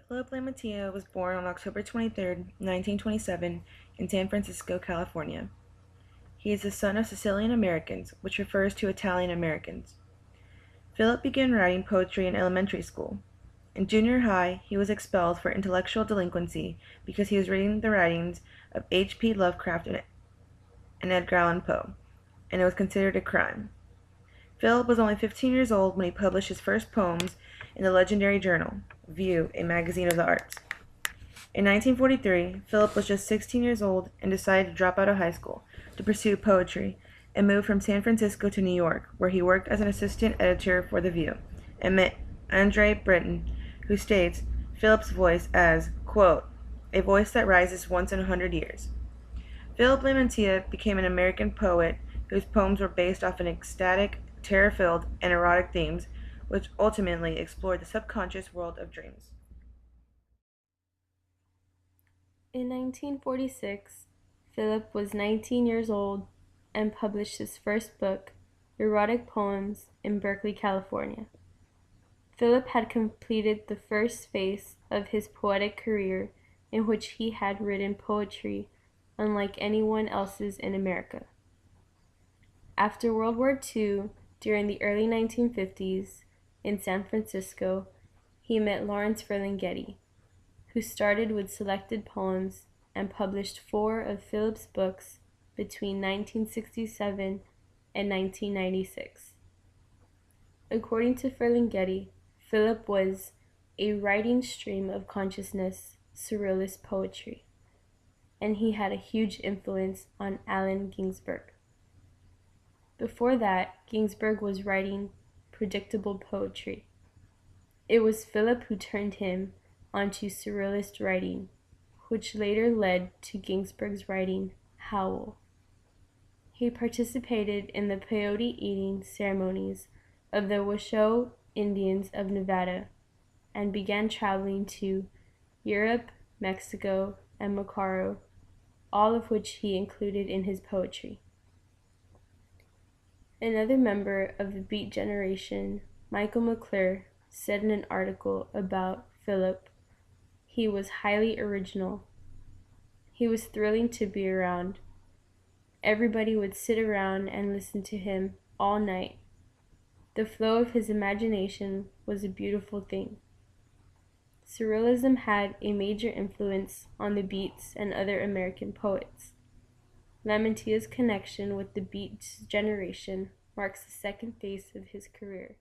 Philip Lamantia was born on October 23, 1927, in San Francisco, California. He is the son of Sicilian Americans, which refers to Italian Americans. Philip began writing poetry in elementary school. In junior high, he was expelled for intellectual delinquency because he was reading the writings of H. P. Lovecraft and Edgar Allan Poe, and it was considered a crime. Philip was only 15 years old when he published his first poems in the legendary journal, View, a magazine of the arts. In 1943, Philip was just 16 years old and decided to drop out of high school to pursue poetry and moved from San Francisco to New York, where he worked as an assistant editor for The View, and met Andre Breton, who states Philip's voice as, quote, a voice that rises once in 100 years. Philip Lamantia became an American poet whose poems were based off an ecstatic, terror-filled, and erotic themes, which ultimately explored the subconscious world of dreams. In 1946, Philip was 19 years old and published his first book, Erotic Poems, in Berkeley, California. Philip had completed the first phase of his poetic career in which he had written poetry unlike anyone else's in America. After World War II, during the early 1950s, in San Francisco, he met Lawrence Ferlinghetti, who started with selected poems and published 4 of Philip's books between 1967 and 1996. According to Ferlinghetti, Philip was a writing stream of consciousness, surrealist poetry, and he had a huge influence on Allen Ginsberg. Before that, Ginsberg was writing predictable poetry. It was Philip who turned him onto surrealist writing, which later led to Ginsberg's writing Howl. He participated in the peyote eating ceremonies of the Washoe Indians of Nevada and began traveling to Europe, Mexico, and Macaro, all of which he included in his poetry. Another member of the Beat generation, Michael McClure, said in an article about Philip, he was highly original. He was thrilling to be around. Everybody would sit around and listen to him all night. The flow of his imagination was a beautiful thing. Surrealism had a major influence on the Beats and other American poets. Lamantia's connection with the Beat generation marks the second phase of his career.